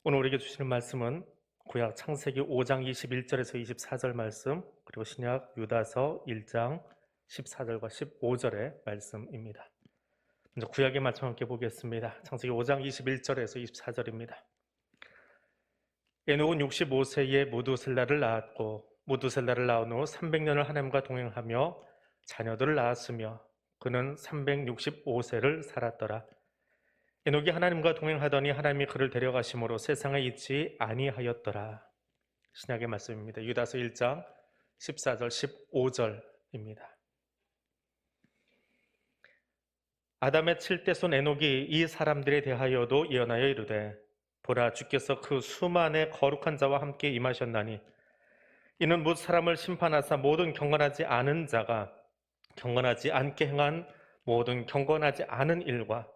오늘 우리에게 주시는 말씀은 구약 창세기 5장 21절에서 24절 말씀, 그리고 신약 유다서 1장 14절과 15절의 말씀입니다. 먼저 구약의 말씀 함께 보겠습니다. 창세기 5장 21절에서 24절입니다. 에녹은 65세에 무두셀라를 낳았고 무두셀라를 낳은 후 300년을 하나님과 동행하며 자녀들을 낳았으며 그는 365세를 살았더라. 에녹이 하나님과 동행하더니 하나님이 그를 데려가심으로 세상에 있지 아니하였더라. 신약의 말씀입니다. 유다서 1장 14절 15절입니다. 아담의 7대 손 에녹이 이 사람들에 대하여도 예언하여 이르되 보라 주께서 그 수만의 거룩한 자와 함께 임하셨나니 이는 뭇 사람을 심판하사 모든 경건하지 않은 자가 경건하지 않게 행한 모든 경건하지 않은 일과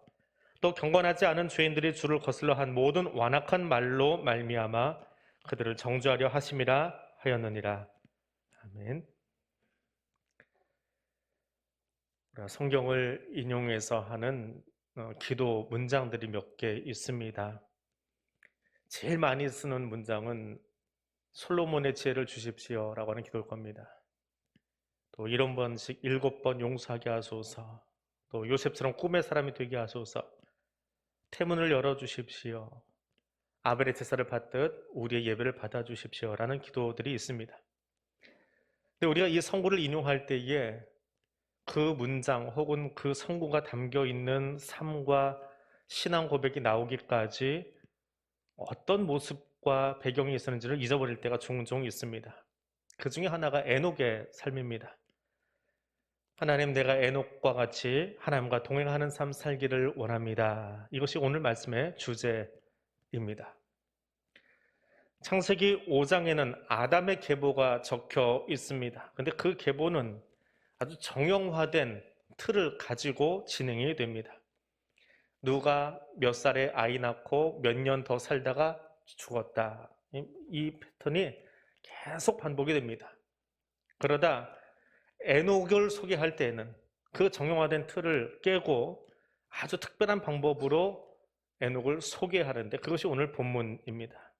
또 경건하지 않은 죄인들이 주를 거슬러 한 모든 완악한 말로 말미암아 그들을 정죄하려 하심이라 하였느니라. 아멘. 성경을 인용해서 하는 기도 문장들이 몇 개 있습니다. 제일 많이 쓰는 문장은 솔로몬의 지혜를 주십시오 라고 하는 기도일 겁니다. 또 7번씩 7번 용서하게 하소서, 또 요셉처럼 꿈의 사람이 되게 하소서, 태문을 열어주십시오, 아벨의 제사를 받듯 우리의 예배를 받아주십시오 라는 기도들이 있습니다. 근데 우리가 이 성구를 인용할 때에 그 문장 혹은 그 성구가 담겨있는 삶과 신앙 고백이 나오기까지 어떤 모습과 배경이 있었는지를 잊어버릴 때가 종종 있습니다. 그 중에 하나가 에녹의 삶입니다. 하나님, 내가 에녹과 같이 하나님과 동행하는 삶 살기를 원합니다. 이것이 오늘 말씀의 주제입니다. 창세기 5장에는 아담의 계보가 적혀 있습니다. 근데 그 계보는 아주 정형화된 틀을 가지고 진행이 됩니다. 누가 몇 살에 아이 낳고 몇 년 더 살다가 죽었다. 이 패턴이 계속 반복이 됩니다. 그러다 에녹을 소개할 때에는 그 정형화된 틀을 깨고 아주 특별한 방법으로 에녹을 소개하는데 그것이 오늘 본문입니다.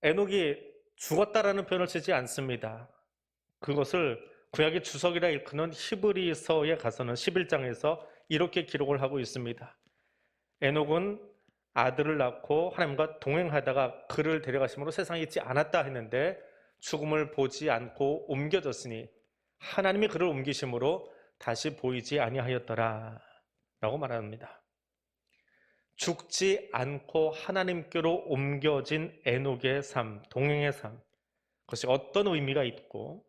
에녹이 죽었다라는 표현을 쓰지 않습니다. 그것을 구약의 주석이라 일컫는 히브리서에 가서는 11장에서 이렇게 기록을 하고 있습니다. 에녹은 아들을 낳고 하나님과 동행하다가 그를 데려가심으로 세상에 있지 않았다 했는데 죽음을 보지 않고 옮겨졌으니 하나님이 그를 옮기심으로 다시 보이지 아니하였더라 라고 말합니다. 죽지 않고 하나님께로 옮겨진 에녹의 삶, 동행의 삶, 그것이 어떤 의미가 있고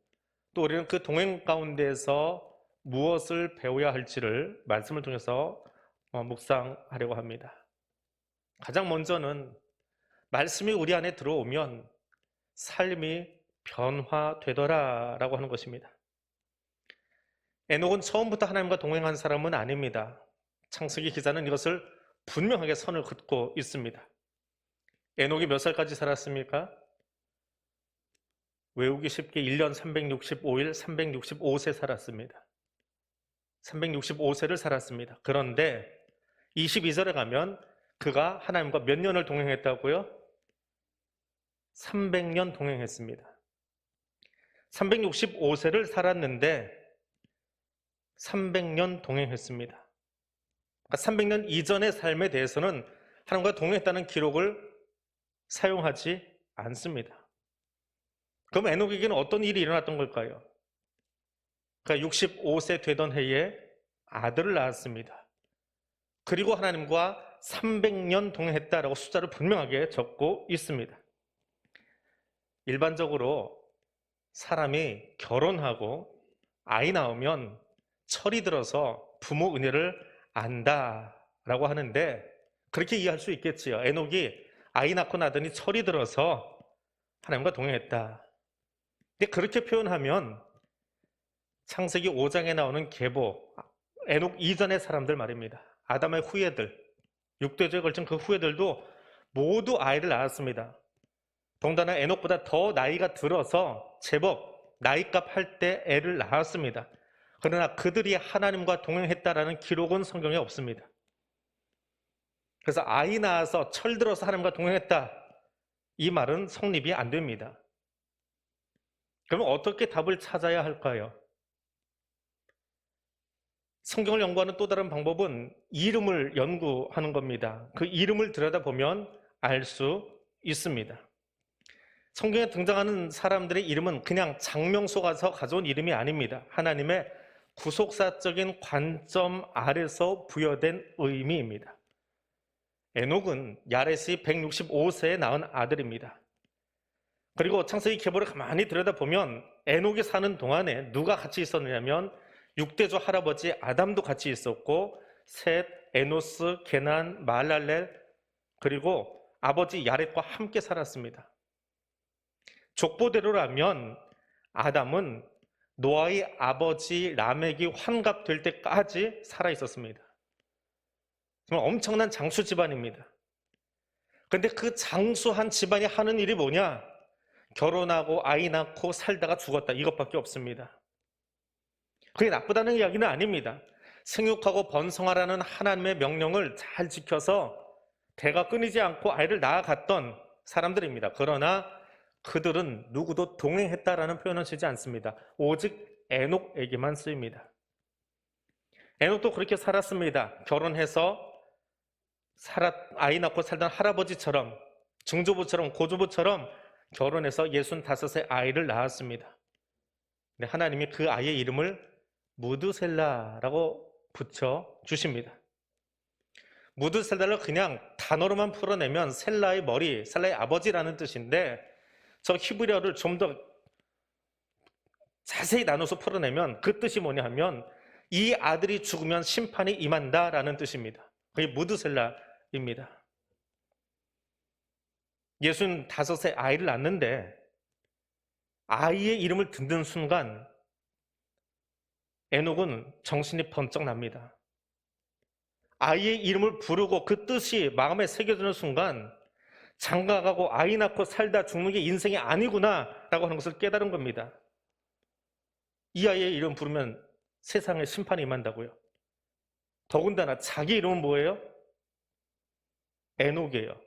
또 우리는 그 동행 가운데서 무엇을 배워야 할지를 말씀을 통해서 묵상하려고 합니다. 가장 먼저는 말씀이 우리 안에 들어오면 삶이 변화되더라라고 하는 것입니다. 에녹은 처음부터 하나님과 동행한 사람은 아닙니다. 창세기 기자는 이것을 분명하게 선을 긋고 있습니다. 에녹이 몇 살까지 살았습니까? 외우기 쉽게 1년 365일 365세 살았습니다. 365세를 살았습니다. 그런데 22절에 가면 그가 하나님과 몇 년을 동행했다고요? 300년 동행했습니다. 365세를 살았는데 300년 동행했습니다. 그러니까 300년 이전의 삶에 대해서는 하나님과 동행했다는 기록을 사용하지 않습니다. 그럼 에녹에게는 어떤 일이 일어났던 걸까요? 그가 65세 되던 해에 아들을 낳았습니다. 그리고 하나님과 300년 동행했다라고 숫자를 분명하게 적고 있습니다. 일반적으로 사람이 결혼하고 아이 낳으면 철이 들어서 부모 은혜를 안다라고 하는데 그렇게 이해할 수 있겠지요. 에녹이 아이 낳고 나더니 철이 들어서 하나님과 동행했다. 근데 그렇게 표현하면 창세기 5장에 나오는 계보, 에녹 이전의 사람들 말입니다. 아담의 후예들, 6대조에 걸친 그 후예들도 모두 아이를 낳았습니다. 더군다나 에녹보다 더 나이가 들어서 제법 나이값 할 때 애를 낳았습니다. 그러나 그들이 하나님과 동행했다라는 기록은 성경에 없습니다. 그래서 아이 낳아서 철들어서 하나님과 동행했다, 이 말은 성립이 안 됩니다. 그러면 어떻게 답을 찾아야 할까요? 성경을 연구하는 또 다른 방법은 이름을 연구하는 겁니다. 그 이름을 들여다보면 알 수 있습니다. 성경에 등장하는 사람들의 이름은 그냥 장명소 가서 가져온 이름이 아닙니다. 하나님의 구속사적인 관점 아래서 부여된 의미입니다. 에녹은 야렛이 165세에 낳은 아들입니다. 그리고 창세기 계보를 가만히 들여다보면 에녹이 사는 동안에 누가 같이 있었느냐면 6대조 할아버지 아담도 같이 있었고 셋, 에노스, 게난, 말랄렐, 그리고 아버지 야렛과 함께 살았습니다. 족보대로라면 아담은 노아의 아버지 라멕이 환갑될 때까지 살아 있었습니다. 정말 엄청난 장수 집안입니다. 그런데 그 장수한 집안이 하는 일이 뭐냐? 결혼하고 아이 낳고 살다가 죽었다, 이것밖에 없습니다. 그게 나쁘다는 이야기는 아닙니다. 생육하고 번성하라는 하나님의 명령을 잘 지켜서 대가 끊이지 않고 아이를 낳아갔던 사람들입니다. 그러나 그들은 누구도 동행했다라는 표현은 쓰지 않습니다. 오직 에녹에게만 쓰입니다. 에녹도 그렇게 살았습니다. 결혼해서 아이 낳고 살던 할아버지처럼, 증조부처럼, 고조부처럼 결혼해서 65세 아이를 낳았습니다. 근데 하나님이 그 아이의 이름을 무드셀라라고 붙여주십니다. 무드셀라를 그냥 단어로만 풀어내면 셀라의 머리, 셀라의 아버지라는 뜻인데, 저 히브리어를 좀 더 자세히 나눠서 풀어내면 그 뜻이 뭐냐 하면 이 아들이 죽으면 심판이 임한다라는 뜻입니다. 그게 무드셀라입니다. 65세 아이를 낳는데 아이의 이름을 듣는 순간 에녹은 정신이 번쩍 납니다. 아이의 이름을 부르고 그 뜻이 마음에 새겨지는 순간 장가가고 아이 낳고 살다 죽는 게 인생이 아니구나 라고 하는 것을 깨달은 겁니다. 이 아이의 이름 부르면 세상에 심판이 임한다고요. 더군다나 자기 이름은 뭐예요? 에녹이에요.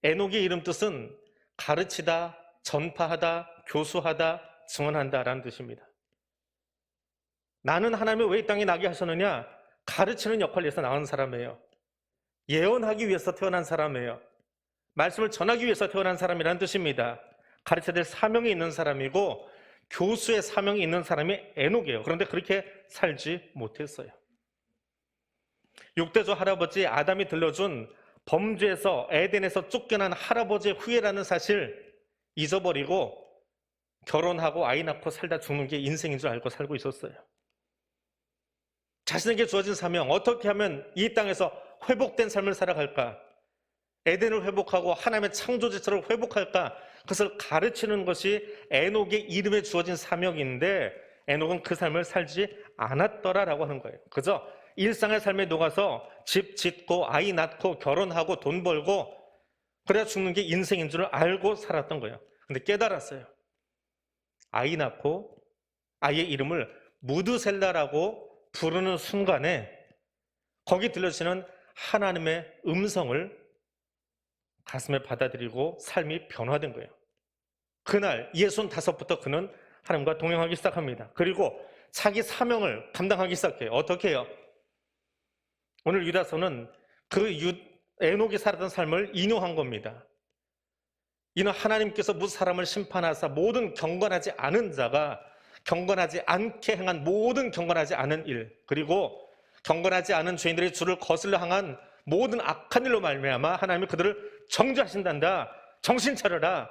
에녹의 이름 뜻은 가르치다, 전파하다, 교수하다, 증언한다 라는 뜻입니다. 나는 하나님이 왜 이 땅에 나게 하셨느냐? 가르치는 역할을 위해서 나온 사람이에요. 예언하기 위해서 태어난 사람이에요. 말씀을 전하기 위해서 태어난 사람이라는 뜻입니다. 가르쳐야 될 사명이 있는 사람이고 교수의 사명이 있는 사람이 에녹이에요. 그런데 그렇게 살지 못했어요. 6대조 할아버지 아담이 들려준 범죄에서, 에덴에서 쫓겨난 할아버지의 후예라는 사실 잊어버리고 결혼하고 아이 낳고 살다 죽는 게 인생인 줄 알고 살고 있었어요. 자신에게 주어진 사명, 어떻게 하면 이 땅에서 회복된 삶을 살아갈까? 에덴을 회복하고 하나님의 창조주처럼 회복할까? 그것을 가르치는 것이 에녹의 이름에 주어진 사명인데 에녹은 그 삶을 살지 않았더라라고 하는 거예요. 그저 일상의 삶에 녹아서 집 짓고 아이 낳고 결혼하고 돈 벌고 그래야 죽는 게 인생인 줄 알고 살았던 거예요. 근데 깨달았어요. 아이 낳고 아이의 이름을 무드셀라라고 부르는 순간에 거기 들려지는 하나님의 음성을 가슴에 받아들이고 삶이 변화된 거예요. 그날 65부터 그는 하나님과 동행하기 시작합니다. 그리고 자기 사명을 감당하기 시작해요. 어떻게 해요? 오늘 유다서는 그 에녹이 살았던 삶을 인용한 겁니다. 이는 하나님께서 무슨 사람을 심판하사 모든 경건하지 않은 자가 경건하지 않게 행한 모든 경건하지 않은 일, 그리고 경건하지 않은 죄인들의 주를 거슬러 향한 모든 악한 일로 말미암아 하나님이 그들을 정죄하신단다. 정신 차려라.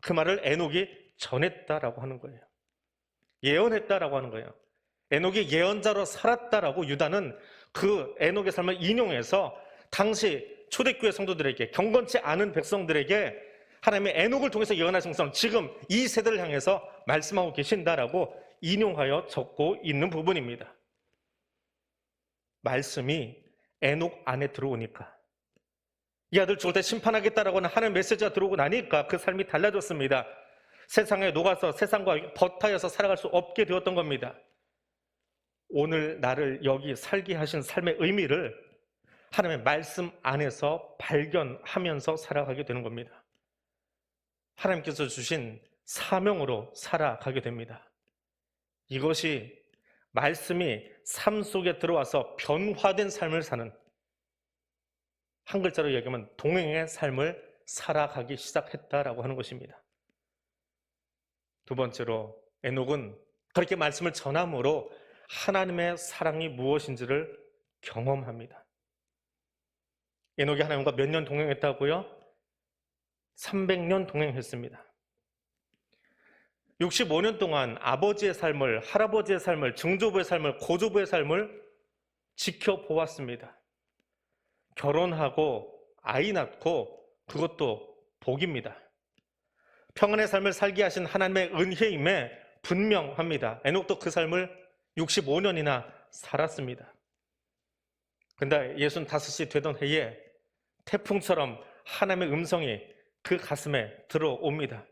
그 말을 에녹이 전했다라고 하는 거예요. 예언했다라고 하는 거예요. 에녹이 예언자로 살았다라고 유다는 그 에녹의 삶을 인용해서 당시 초대교회 성도들에게, 경건치 않은 백성들에게 하나님의 에녹을 통해서 예언하신 것처럼 지금 이 세대를 향해서 말씀하고 계신다라고 인용하여 적고 있는 부분입니다. 말씀이 에녹 안에 들어오니까, 이 아들 죽을 때 심판하겠다라고 하는 하나님의 메시지가 들어오고 나니까 그 삶이 달라졌습니다. 세상에 녹아서 세상과 버타여서 살아갈 수 없게 되었던 겁니다. 오늘 나를 여기 살게 하신 삶의 의미를 하나님의 말씀 안에서 발견하면서 살아가게 되는 겁니다. 하나님께서 주신 사명으로 살아가게 됩니다. 이것이 말씀이 삶 속에 들어와서 변화된 삶을 사는, 한 글자로 얘기하면 동행의 삶을 살아가기 시작했다라고 하는 것입니다. 두 번째로 에녹은 그렇게 말씀을 전함으로 하나님의 사랑이 무엇인지를 경험합니다. 에녹이 하나님과 몇 년 동행했다고요? 300년 동행했습니다. 65년 동안 아버지의 삶을, 할아버지의 삶을, 증조부의 삶을, 고조부의 삶을 지켜보았습니다. 결혼하고 아이 낳고 그것도 복입니다. 평안의 삶을 살게 하신 하나님의 은혜임에 분명합니다. 에녹도 그 삶을 65년이나 살았습니다. 근데 65이 되던 해에 태풍처럼 하나님의 음성이 그 가슴에 들어옵니다.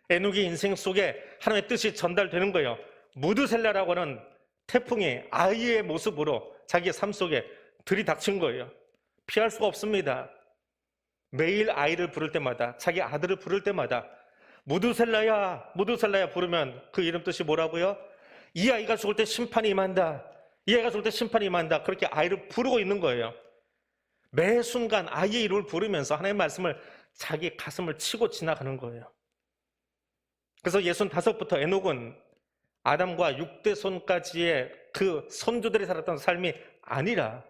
에녹의 인생 속에 하나님의 뜻이 전달되는 거예요. 무드셀라라고 하는 태풍이 아이의 모습으로 자기의 삶 속에 들이닥친 거예요. 피할 수가 없습니다. 매일 아이를 부를 때마다, 자기 아들을 부를 때마다 무드셀라야, 무드셀라야 부르면 그 이름 뜻이 뭐라고요? 이 아이가 죽을 때 심판이 임한다. 이 아이가 죽을 때 심판이 임한다. 그렇게 아이를 부르고 있는 거예요. 매 순간 아이의 이름을 부르면서 하나님의 말씀을 자기 가슴을 치고 지나가는 거예요. 그래서 65부터 에녹은 아담과 6대 손까지의 그 선조들이 살았던 삶이 아니라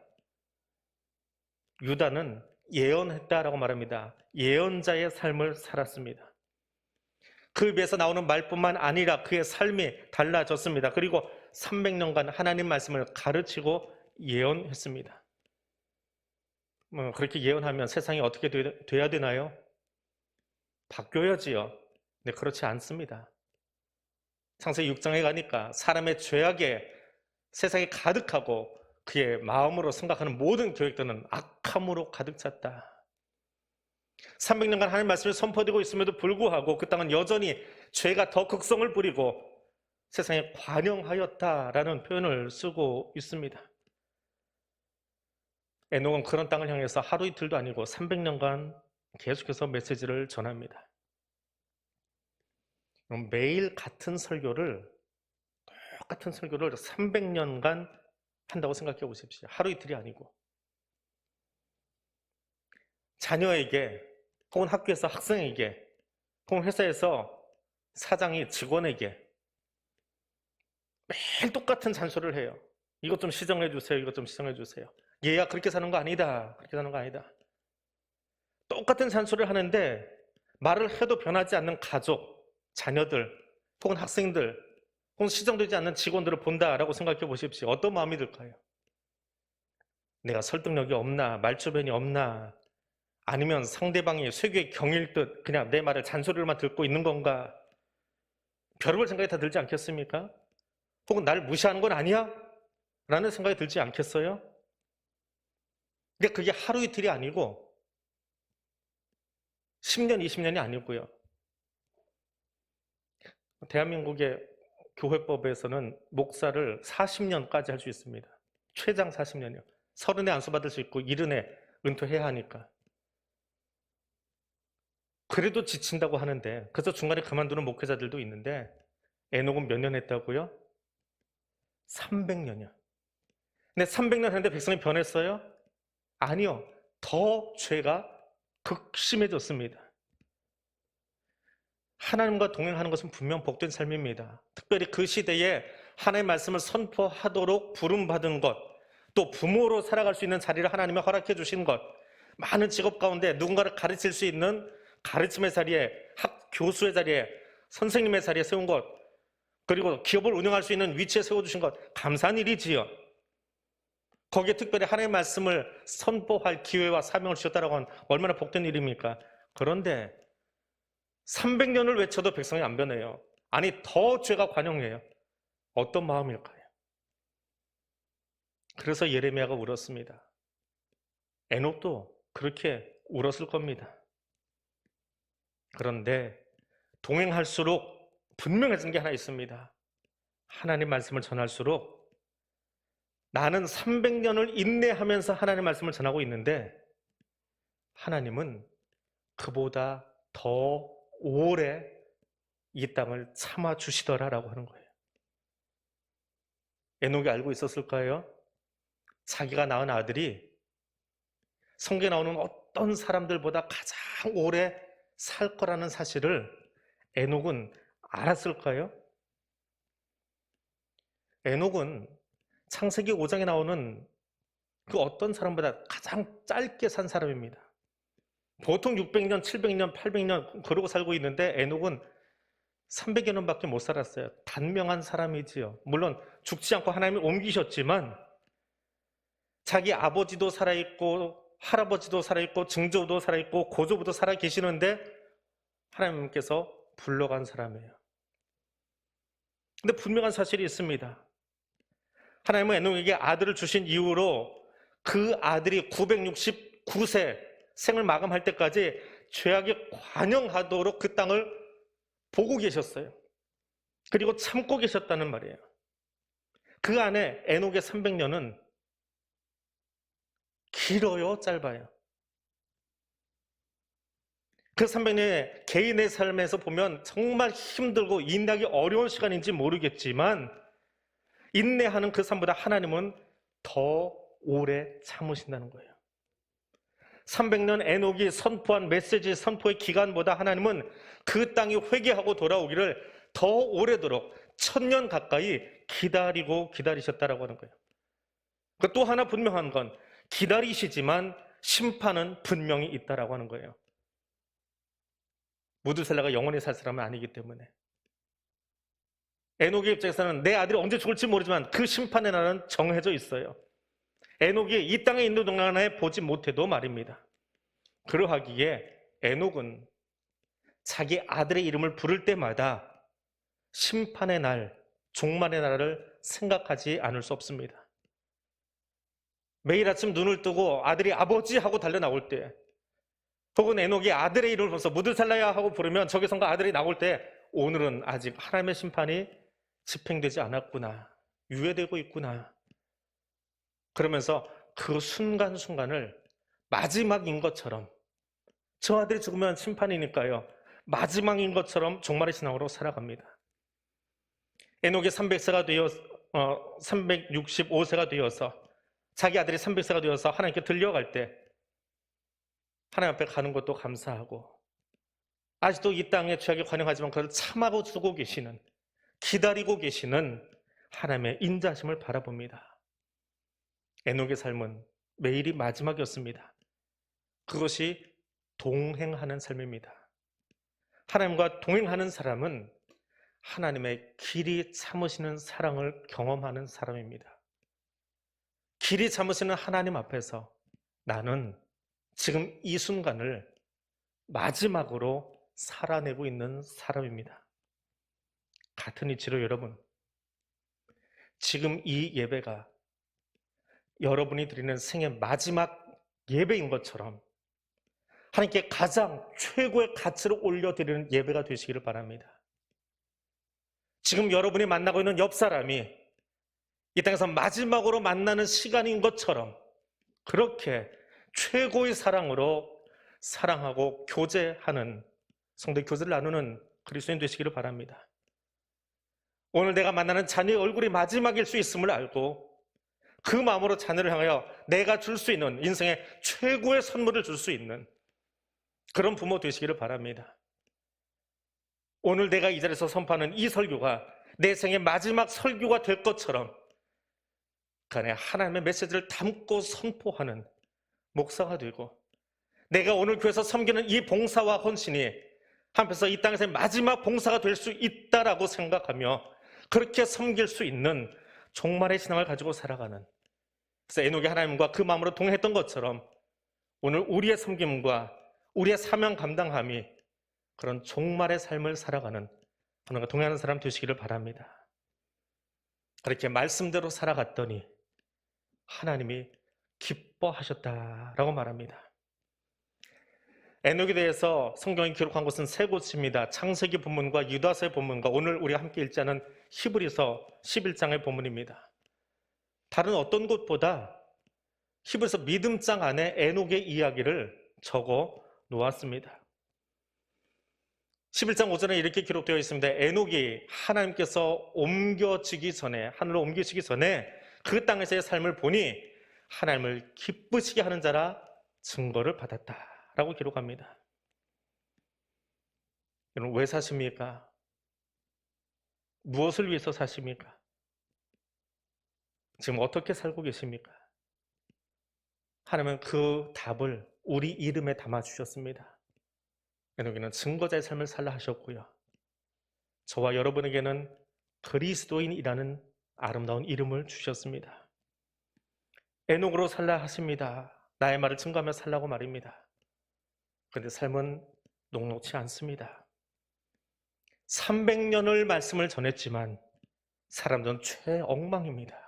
유다는 예언했다라고 말합니다. 예언자의 삶을 살았습니다. 그 입에서 나오는 말뿐만 아니라 그의 삶이 달라졌습니다. 그리고 300년간 하나님 말씀을 가르치고 예언했습니다. 그렇게 예언하면 세상이 어떻게 돼야 되나요? 바뀌어야지요. 네, 그렇지 않습니다. 창세기 6장에 가니까 사람의 죄악에 세상이 가득하고 그의 마음으로 생각하는 모든 계획들은 악함으로 가득 찼다. 300년간 하나님 말씀이 선포되고 있음에도 불구하고 그 땅은 여전히 죄가 더 극성을 부리고 세상에 관영하였다라는 표현을 쓰고 있습니다. 에녹은 그런 땅을 향해서 하루 이틀도 아니고 300년간 계속해서 메시지를 전합니다. 매일 같은 설교를, 똑같은 설교를 300년간 한다고 생각해 보십시오. 하루 이틀이 아니고. 자녀에게, 혹은 학교에서 학생에게, 혹은 회사에서 사장이 직원에게 매일 똑같은 잔소리를 해요. 이것 좀 시정해 주세요. 이것 좀 시정해 주세요. 얘야 그렇게 사는 거 아니다. 그렇게 사는 거 아니다. 똑같은 잔소리를 하는데 말을 해도 변하지 않는 가족, 자녀들, 혹은 학생들, 혹은 시정되지 않는 직원들을 본다라고 생각해 보십시오. 어떤 마음이 들까요? 내가 설득력이 없나? 말주변이 없나? 아니면 상대방이 쇠괴 경일 듯 그냥 내 말을 잔소리로만 듣고 있는 건가? 별의별 생각이 다 들지 않겠습니까? 혹은 나를 무시하는 건 아니야? 라는 생각이 들지 않겠어요? 근데 그게 하루 이틀이 아니고 10년, 20년이 아니고요. 대한민국의 교회법에서는 목사를 40년까지 할 수 있습니다. 최장 40년이요. 30에 안수받을 수 있고 70에 은퇴해야 하니까. 그래도 지친다고 하는데, 그래서 중간에 그만두는 목회자들도 있는데, 에녹은 몇 년 했다고요? 300년이요. 근데 300년 했는데 백성이 변했어요? 아니요. 더 죄가 극심해졌습니다. 하나님과 동행하는 것은 분명 복된 삶입니다. 특별히 그 시대에 하나님의 말씀을 선포하도록 부름받은 것, 또 부모로 살아갈 수 있는 자리를 하나님이 허락해 주신 것, 많은 직업 가운데 누군가를 가르칠 수 있는 가르침의 자리에, 교수의 자리에, 선생님의 자리에 세운 것, 그리고 기업을 운영할 수 있는 위치에 세워주신 것, 감사한 일이지요. 거기에 특별히 하나님의 말씀을 선포할 기회와 사명을 주셨다라고 하면 얼마나 복된 일입니까? 그런데 300년을 외쳐도 백성이 안 변해요. 아니, 더 죄가 관영해요. 어떤 마음일까요? 그래서 예레미야가 울었습니다. 에녹도 그렇게 울었을 겁니다. 그런데 동행할수록 분명해진 게 하나 있습니다. 하나님 말씀을 전할수록 나는 300년을 인내하면서 하나님의 말씀을 전하고 있는데 하나님은 그보다 더 오래 이 땅을 참아주시더라라고 하는 거예요. 에녹이 알고 있었을까요? 자기가 낳은 아들이 성경에 나오는 어떤 사람들보다 가장 오래 살 거라는 사실을 에녹은 알았을까요? 에녹은 창세기 5장에 나오는 그 어떤 사람보다 가장 짧게 산 사람입니다. 보통 600년, 700년, 800년 그러고 살고 있는데 에녹은 300여 년밖에 못 살았어요. 단명한 사람이지요. 물론 죽지 않고 하나님이 옮기셨지만 자기 아버지도 살아있고 할아버지도 살아있고 증조도 살아있고 고조부도 살아계시는데 하나님께서 불러간 사람이에요. 근데 분명한 사실이 있습니다. 하나님은 에녹에게 아들을 주신 이후로 그 아들이 969세 생을 마감할 때까지 죄악에 관영하도록 그 땅을 보고 계셨어요. 그리고 참고 계셨다는 말이에요. 그 안에 에녹의 300년은 길어요, 짧아요? 그 300년의 개인의 삶에서 보면 정말 힘들고 인내하기 어려운 시간인지 모르겠지만 인내하는 그 삶보다 하나님은 더 오래 참으신다는 거예요. 300년 에녹이 선포한 메시지 선포의 기간보다 하나님은 그 땅이 회개하고 돌아오기를 더 오래도록 1000년 가까이 기다리셨다라고 하는 거예요. 또 하나 분명한 건 기다리시지만 심판은 분명히 있다라고 하는 거예요. 무드셀라가 영원히 살 사람은 아니기 때문에. 에녹의 입장에서는 내 아들이 언제 죽을지 모르지만 그 심판의 날은 정해져 있어요. 에녹이 이 땅에 있는 동안에 보지 못해도 말입니다. 그러하기에 에녹은 자기 아들의 이름을 부를 때마다 심판의 날, 종말의 날을 생각하지 않을 수 없습니다. 매일 아침 눈을 뜨고 아들이 아버지 하고 달려 나올 때, 혹은 에녹이 아들의 이름을 불러서 무드살라야 하고 부르면 저기선가 아들이 나올 때 오늘은 아직 하나님의 심판이 집행되지 않았구나, 유예되고 있구나. 그러면서 그 순간순간을 마지막인 것처럼, 저 아들이 죽으면 심판이니까요, 마지막인 것처럼 종말의 신앙으로 살아갑니다. 에녹이 365세가 되어서 자기 아들이 300세가 되어서 하나님께 들려갈 때 하나님 앞에 가는 것도 감사하고 아직도 이 땅에 죄악에 관영하지만 그걸 참하고 두고 계시는, 기다리고 계시는 하나님의 인자심을 바라봅니다. 에녹의 삶은 매일이 마지막이었습니다. 그것이 동행하는 삶입니다. 하나님과 동행하는 사람은 하나님의 길이 참으시는 사랑을 경험하는 사람입니다. 길이 참으시는 하나님 앞에서 나는 지금 이 순간을 마지막으로 살아내고 있는 사람입니다. 같은 이치로 여러분, 지금 이 예배가 여러분이 드리는 생의 마지막 예배인 것처럼 하나님께 가장 최고의 가치를 올려드리는 예배가 되시기를 바랍니다. 지금 여러분이 만나고 있는 옆 사람이 이 땅에서 마지막으로 만나는 시간인 것처럼 그렇게 최고의 사랑으로 사랑하고 교제하는, 성도의 교제를 나누는 그리스도인 되시기를 바랍니다. 오늘 내가 만나는 자녀의 얼굴이 마지막일 수 있음을 알고 그 마음으로 자녀를 향하여 내가 줄 수 있는 인생의 최고의 선물을 줄 수 있는 그런 부모 되시기를 바랍니다. 오늘 내가 이 자리에서 선포하는 이 설교가 내 생의 마지막 설교가 될 것처럼 그 안에 하나님의 메시지를 담고 선포하는 목사가 되고, 내가 오늘 교회에서 섬기는 이 봉사와 헌신이 한편에서 이 땅에서의 마지막 봉사가 될 수 있다라고 생각하며 그렇게 섬길 수 있는 종말의 신앙을 가지고 살아가는, 그래서 에녹이 하나님과 그 마음으로 동행했던 것처럼 오늘 우리의 섬김과 우리의 사명 감당함이 그런 종말의 삶을 살아가는, 하나님과 동행하는 사람 되시기를 바랍니다. 그렇게 말씀대로 살아갔더니 하나님이 기뻐하셨다라고 말합니다. 에녹에 대해서 성경이 기록한 곳은 세 곳입니다. 창세기 본문과 유다서의 본문과 오늘 우리가 함께 읽지 않은 히브리서 11장의 본문입니다. 다른 어떤 곳보다 히브리서 믿음장 안에 에녹의 이야기를 적어 놓았습니다. 11장 5절에 이렇게 기록되어 있습니다. 에녹이 하나님께서 하늘로 옮겨지기 전에 그 땅에서의 삶을 보니 하나님을 기쁘시게 하는 자라 증거를 받았다라고 기록합니다. 여러분, 왜 사십니까? 무엇을 위해서 사십니까? 지금 어떻게 살고 계십니까? 하나님은 그 답을 우리 이름에 담아주셨습니다. 에녹이는 증거자의 삶을 살라 하셨고요. 저와 여러분에게는 그리스도인이라는 아름다운 이름을 주셨습니다. 에녹으로 살라 하십니다. 나의 말을 증거하며 살라고 말입니다. 그런데 삶은 녹록치 않습니다. 300년을 말씀을 전했지만 사람들은 최엉망입니다.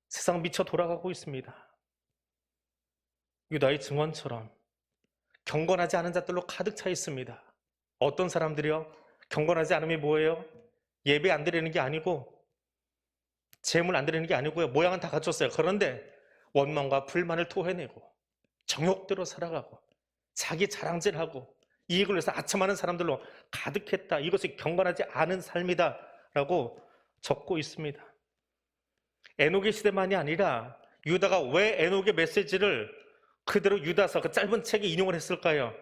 세상 미쳐 돌아가고 있습니다. 유다의 증언처럼 경건하지 않은 자들로 가득 차 있습니다. 어떤 사람들이요? 경건하지 않음이 뭐예요? 예배 안 드리는 게 아니고 재물 안 드리는 게 아니고요. 모양은 다 갖췄어요. 그런데 원망과 불만을 토해내고 정욕대로 살아가고 자기 자랑질하고 이익을 위해서 아첨하는 사람들로 가득했다. 이것이 경건하지 않은 삶이다 라고 적고 있습니다. 에녹의 시대만이 아니라 유다가 왜 에녹의 메시지를 그대로 유다서 그 짧은 책에 인용을 했을까요?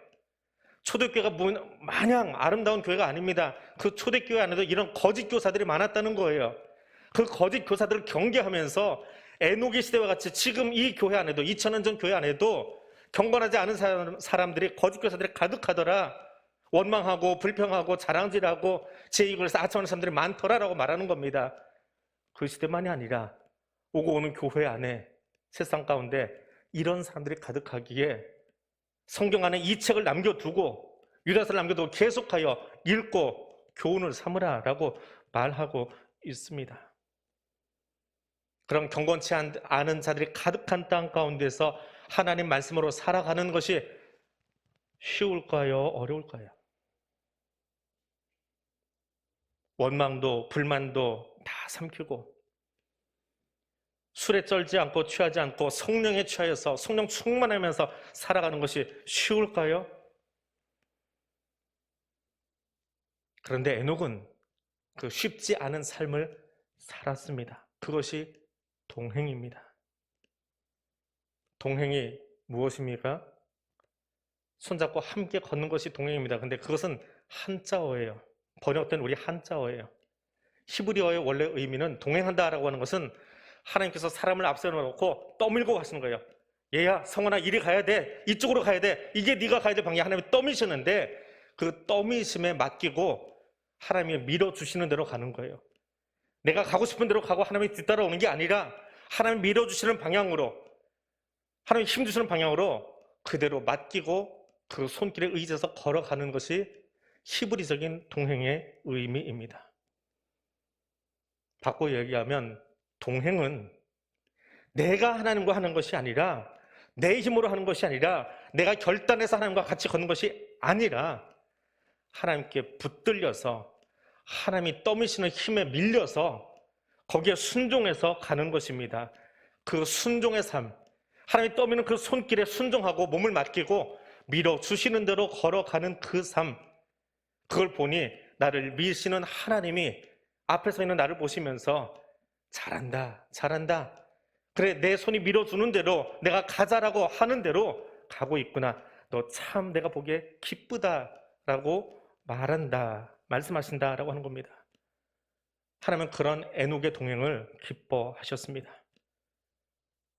초대교회가 마냥 아름다운 교회가 아닙니다. 그 초대교회 안에도 이런 거짓 교사들이 많았다는 거예요. 그 거짓 교사들을 경계하면서 에녹의 시대와 같이 지금 이 교회 안에도 2000년 전 교회 안에도 경건하지 않은 사람들이 거짓 교사들이 가득하더라. 원망하고 불평하고 자랑질하고 제 이익을 위해서 아첨하는 사람들이 많더라라고 말하는 겁니다. 그 시대만이 아니라 오고 오는 교회 안에 세상 가운데 이런 사람들이 가득하기에 성경 안에 이 책을 남겨두고 유다서를 남겨두고 계속하여 읽고 교훈을 삼으라라고 말하고 있습니다. 그럼 경건치 않은 자들이 가득한 땅 가운데서 하나님 말씀으로 살아가는 것이 쉬울까요? 어려울까요? 원망도 불만도 다 삼키고 술에 쩔지 않고 취하지 않고 성령에 취하여서 성령 충만하면서 살아가는 것이 쉬울까요? 그런데 에녹은 그 쉽지 않은 삶을 살았습니다. 그것이 동행입니다. 동행이 무엇입니까? 손잡고 함께 걷는 것이 동행입니다. 근데 그것은 한자어예요. 번역된 우리 한자어예요. 히브리어의 원래 의미는 동행한다라고 하는 것은 하나님께서 사람을 앞세워 놓고 떠밀고 가시는 거예요. 얘야, 성원아, 이리 가야 돼. 이쪽으로 가야 돼. 이게 네가 가야 될 방향. 하나님이 떠미시는데 그 떠미심에 맡기고 하나님이 밀어주시는 대로 가는 거예요. 내가 가고 싶은 대로 가고 하나님이 뒤따라오는 게 아니라 하나님이 밀어주시는 방향으로, 하나님이 힘주시는 방향으로 그대로 맡기고 그 손길에 의지해서 걸어가는 것이 히브리적인 동행의 의미입니다. 바꿔 얘기하면 동행은 내가 하나님과 하는 것이 아니라, 내 힘으로 하는 것이 아니라, 내가 결단해서 하나님과 같이 걷는 것이 아니라 하나님께 붙들려서 하나님이 떠미시는 힘에 밀려서 거기에 순종해서 가는 것입니다. 그 순종의 삶, 하나님이 떠미는 그 손길에 순종하고 몸을 맡기고 밀어주시는 대로 걸어가는 그 삶, 그걸 보니 나를 미시는 하나님이 앞에 서 있는 나를 보시면서 잘한다, 잘한다. 그래, 내 손이 밀어주는 대로, 내가 가자라고 하는 대로 가고 있구나. 너 참 내가 보기에 기쁘다라고 말씀하신다라고 하는 겁니다. 하나님은 그런 에녹의 동행을 기뻐하셨습니다.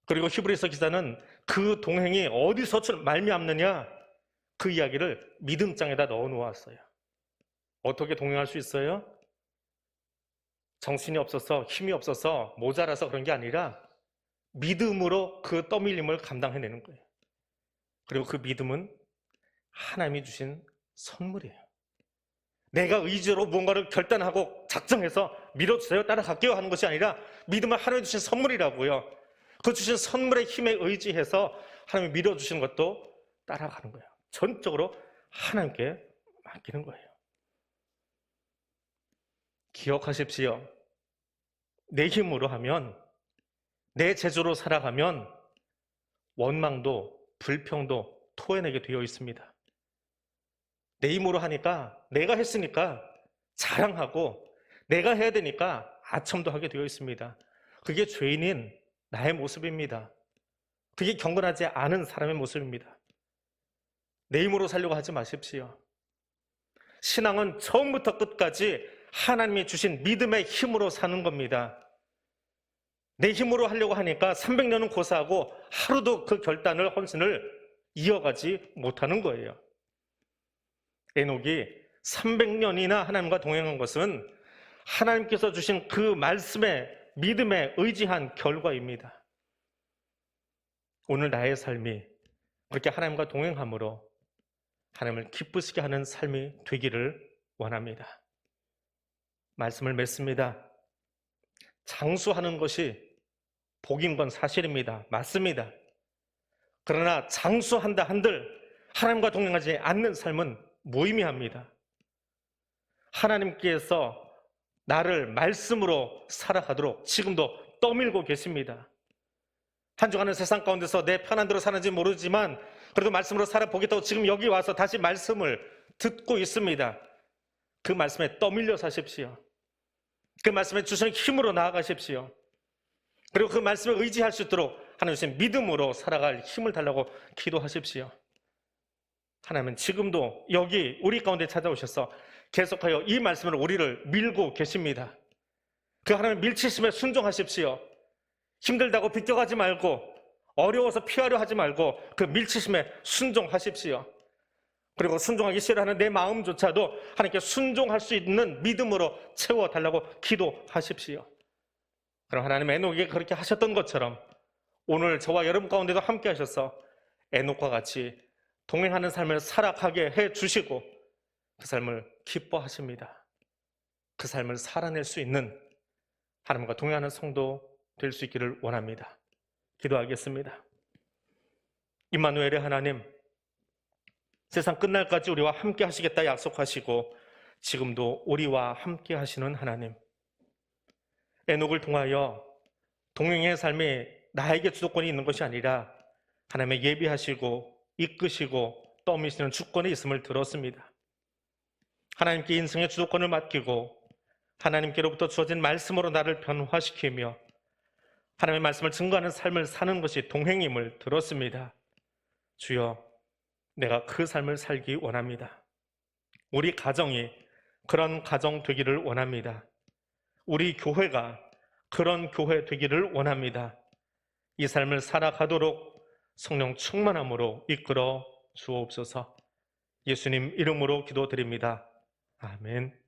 그리고 히브리서 기자는 그 동행이 어디서 말미암느냐, 그 이야기를 믿음장에다 넣어 놓았어요. 어떻게 동행할 수 있어요? 정신이 없어서, 힘이 없어서, 모자라서 그런 게 아니라 믿음으로 그 떠밀림을 감당해내는 거예요. 그리고 그 믿음은 하나님이 주신 선물이에요. 내가 의지로 무언가를 결단하고 작정해서 밀어주세요, 따라갈게요 하는 것이 아니라 믿음은 하나님이 주신 선물이라고요. 그 주신 선물의 힘에 의지해서 하나님이 밀어주시는 것도 따라가는 거예요. 전적으로 하나님께 맡기는 거예요. 기억하십시오. 내 힘으로 하면 내 재주로 살아가면 원망도 불평도 토해내게 되어 있습니다. 내 힘으로 하니까, 내가 했으니까 자랑하고, 내가 해야 되니까 아첨도 하게 되어 있습니다. 그게 죄인인 나의 모습입니다. 그게 경건하지 않은 사람의 모습입니다. 내 힘으로 살려고 하지 마십시오. 신앙은 처음부터 끝까지 하나님이 주신 믿음의 힘으로 사는 겁니다. 내 힘으로 하려고 하니까 300년은 고사하고 하루도 그 결단을, 헌신을 이어가지 못하는 거예요. 에녹이 300년이나 하나님과 동행한 것은 하나님께서 주신 그 말씀에 믿음에 의지한 결과입니다. 오늘 나의 삶이 그렇게 하나님과 동행함으로 하나님을 기쁘시게 하는 삶이 되기를 원합니다. 말씀을 맺습니다. 장수하는 것이 복인 건 사실입니다. 맞습니다. 그러나 장수한다 한들 하나님과 동행하지 않는 삶은 무의미합니다. 하나님께서 나를 말씀으로 살아가도록 지금도 떠밀고 계십니다. 한 주간은 세상 가운데서 내 편한 대로 사는지 모르지만 그래도 말씀으로 살아보겠다고 지금 여기 와서 다시 말씀을 듣고 있습니다. 그 말씀에 떠밀려 사십시오. 그 말씀에 주시는 힘으로 나아가십시오. 그리고 그 말씀에 의지할 수 있도록 하나님 주신 믿음으로 살아갈 힘을 달라고 기도하십시오. 하나님은 지금도 여기 우리 가운데 찾아오셔서 계속하여 이 말씀으로 우리를 밀고 계십니다. 그 하나님의 밀치심에 순종하십시오. 힘들다고 비껴가지 말고, 어려워서 피하려 하지 말고 그 밀치심에 순종하십시오. 그리고 순종하기 싫어하는 내 마음조차도 하나님께 순종할 수 있는 믿음으로 채워달라고 기도하십시오. 그럼 하나님 에녹에게 그렇게 하셨던 것처럼 오늘 저와 여러분 가운데도 함께 하셔서 에녹과 같이 동행하는 삶을 살아가게 해주시고 그 삶을 기뻐하십니다. 그 삶을 살아낼 수 있는 하나님과 동행하는 성도 될 수 있기를 원합니다. 기도하겠습니다. 임마누엘의 하나님, 세상 끝날까지 우리와 함께 하시겠다 약속하시고 지금도 우리와 함께 하시는 하나님, 에녹을 통하여 동행의 삶이 나에게 주도권이 있는 것이 아니라 하나님의 예비하시고 이끄시고 떠미시는 주권이 있음을 들었습니다. 하나님께 인생의 주도권을 맡기고 하나님께로부터 주어진 말씀으로 나를 변화시키며 하나님의 말씀을 증거하는 삶을 사는 것이 동행임을 들었습니다. 주여, 내가 그 삶을 살기 원합니다. 우리 가정이 그런 가정 되기를 원합니다. 우리 교회가 그런 교회 되기를 원합니다. 이 삶을 살아가도록 성령 충만함으로 이끌어 주옵소서. 예수님 이름으로 기도드립니다. 아멘.